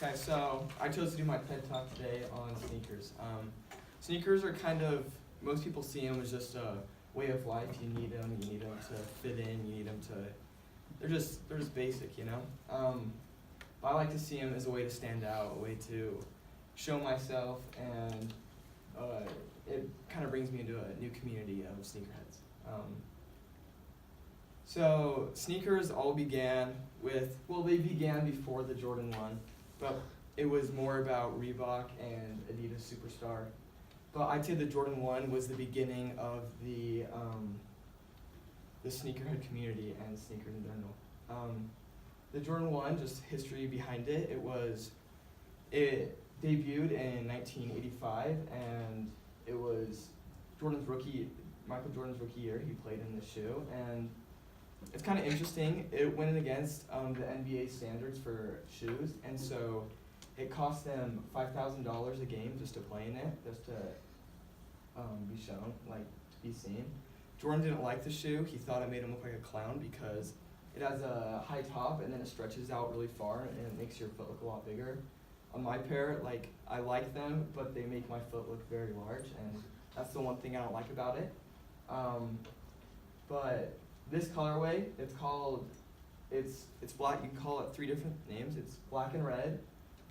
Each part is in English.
Okay, so I chose to do my TED Talk today on sneakers. Sneakers are kind of, most people see them as just a way of life. You need them to fit in, you need them to, they're just basic, you know? But I like to see them as a way to stand out, a way to show myself, and it kind of brings me into a new community of sneakerheads. So sneakers all began with, well, they began before the Jordan 1, but it was more about Reebok and Adidas Superstar. But I'd say the Jordan 1 was the beginning of the sneakerhead community and sneakers in general. The Jordan 1, just history behind it, it debuted in 1985, and it was Michael Jordan's rookie year. He played in the shoe, and it's kind of interesting. It went against the NBA standards for shoes, and so it cost them $5,000 a game just to play in it, just to be shown, like to be seen. Jordan didn't like the shoe. He thought it made him look like a clown because it has a high top and then it stretches out really far and it makes your foot look a lot bigger. On my pair, like I like them, but they make my foot look very large, and that's the one thing I don't like about it. But this colorway, it's black. You can call it 3 different names. It's black and red,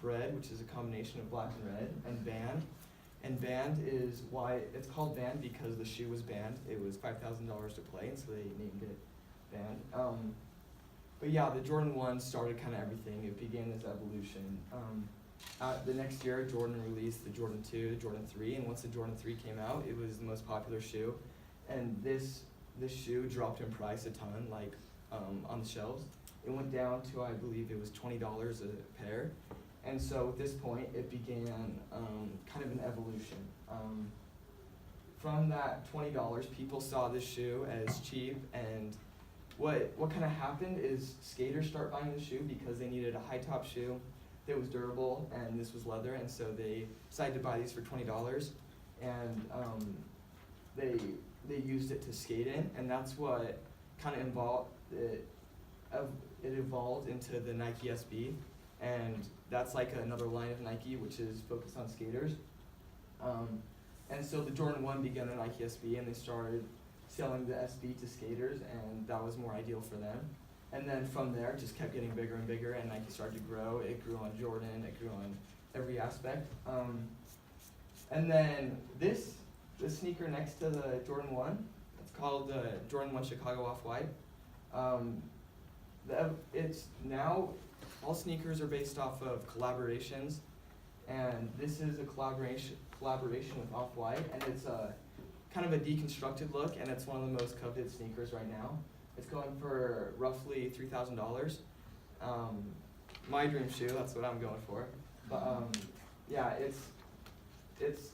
bread, which is a combination of black and red, and band. And band is why it's called band, because the shoe was banned. It was $5,000 to play, and so they named it band. But yeah, the Jordan 1 started kind of everything. It began this evolution. The next year, Jordan released the Jordan 2, the Jordan 3, and once the Jordan 3 came out, it was the most popular shoe. And this shoe dropped in price a ton, like on the shelves. It went down to, I believe it was $20 a pair. And so at this point, it began kind of an evolution. From that $20, people saw this shoe as cheap, and what kind of happened is skaters start buying the shoe because they needed a high top shoe that was durable, and this was leather, and so they decided to buy these for $20, and they used it to skate in, and that's what kind of it evolved into the Nike SB, and that's like another line of Nike which is focused on skaters. And so the Jordan 1 began the Nike SB, and they started selling the SB to skaters, and that was more ideal for them. And then from there, it just kept getting bigger and bigger, and Nike started to grow. It grew on Jordan, it grew on every aspect. And then the sneaker next to the Jordan 1, it's called the Jordan 1 Chicago Off-White. It's now, all sneakers are based off of collaborations, and this is a collaboration with Off-White, and it's a kind of a deconstructed look, and it's one of the most coveted sneakers right now. It's going for roughly $3,000. My dream shoe, that's what I'm going for. But yeah, it's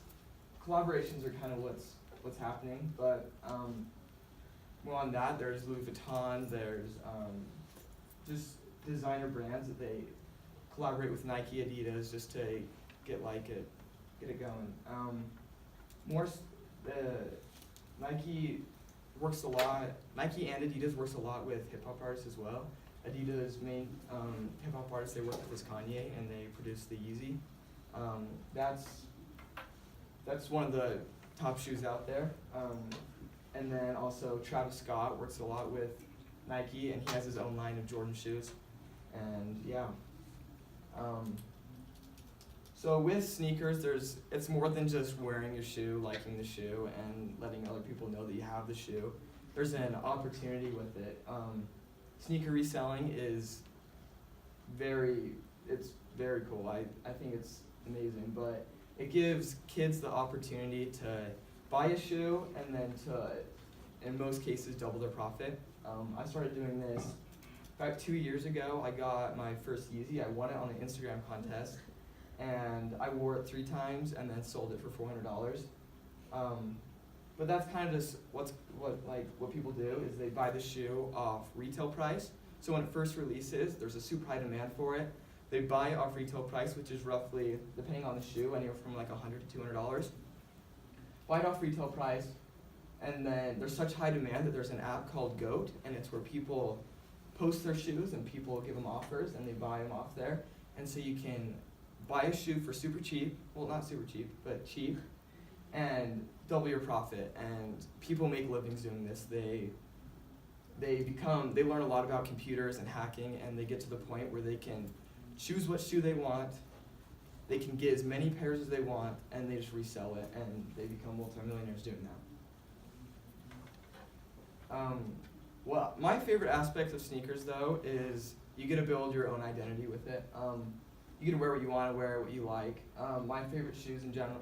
collaborations are kind of what's happening. But more on that, there's Louis Vuitton. There's just designer brands that they collaborate with Nike, Adidas, just to get it going. Nike works a lot. Nike and Adidas works a lot with hip hop artists as well. Adidas' main hip hop artist they work with is Kanye, and they produce the Yeezy. That's one of the top shoes out there. And then also Travis Scott works a lot with Nike, and he has his own line of Jordan shoes. And yeah. So with sneakers, it's more than just wearing your shoe, liking the shoe, and letting other people know that you have the shoe. There's an opportunity with it. Sneaker reselling is very cool. I think it's amazing, but it gives kids the opportunity to buy a shoe and then to, in most cases, double their profit. I started doing this about 2 years ago. I got my first Yeezy. I won it on the Instagram contest, and I wore it 3 times and then sold it for $400. But that's kind of just what people do is they buy the shoe off retail price. So when it first releases, there's a super high demand for it. They buy it off retail price, which is roughly, depending on the shoe, anywhere from like $100 to $200. Buy it off retail price, and then there's such high demand that there's an app called GOAT, and it's where people post their shoes and people give them offers and they buy them off there. and so you can buy a shoe for super cheap, well not super cheap, but cheap, and double your profit. And people make livings doing this. They learn a lot about computers and hacking, and they get to the point where they can choose what shoe they want, they can get as many pairs as they want, and they just resell it, and they become multimillionaires doing that. Well, my favorite aspect of sneakers, though, is you get to build your own identity with it. You get to wear what you want to wear, what you like. My favorite shoes in general,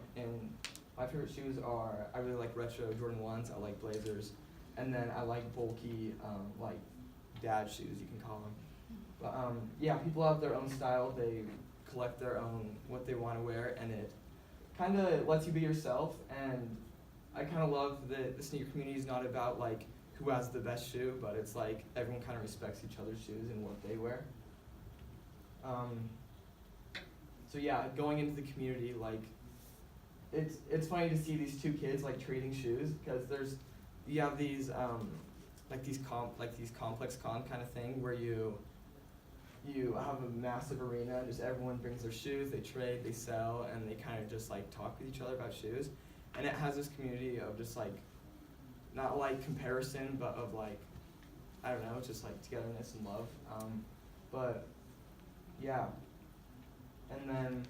my favorite shoes are, I really like retro Jordan 1s, I like Blazers, and then I like bulky, like dad shoes, you can call them. But yeah, people have their own style, they collect their own, what they want to wear, and it kind of lets you be yourself. And I kind of love that the sneaker community is not about like who has the best shoe, but it's like everyone kind of respects each other's shoes and what they wear. So yeah, going into the community, like it's funny to see these two kids like trading shoes, because you have these these complex con kind of thing where you have a massive arena and just everyone brings their shoes, they trade, they sell, and they kind of just like talk with each other about shoes. And it has this community of just like, not like comparison, but of like, I don't know, just like togetherness and love. But yeah. And then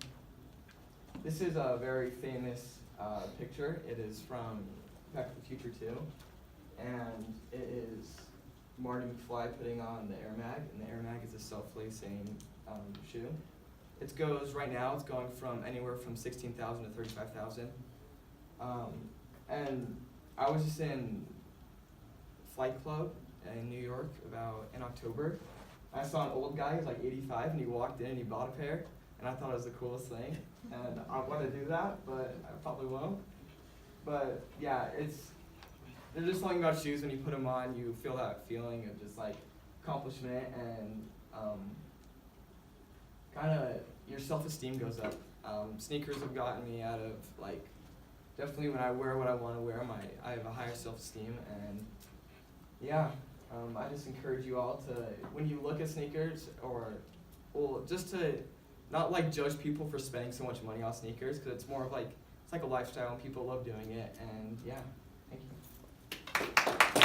this is a very famous picture. It is from Back to the Future 2. And it is Marty McFly putting on the Air Mag, and the Air Mag is a self-lacing shoe. It goes, right now, it's going from anywhere from 16,000 to 35,000. And I was just in Flight Club in New York in October. I saw an old guy, he was like 85, and he walked in and he bought a pair, and I thought it was the coolest thing. And I want to do that, but I probably won't. But yeah, there's just something about shoes, when you put them on, you feel that feeling of just like accomplishment, and kind of your self-esteem goes up. Sneakers have gotten me out of like, definitely when I wear what I want to wear, I have a higher self-esteem. And yeah, I just encourage you all to, when you look at sneakers, just to not like judge people for spending so much money on sneakers, because it's more of like, it's like a lifestyle and people love doing it. And yeah, thank you.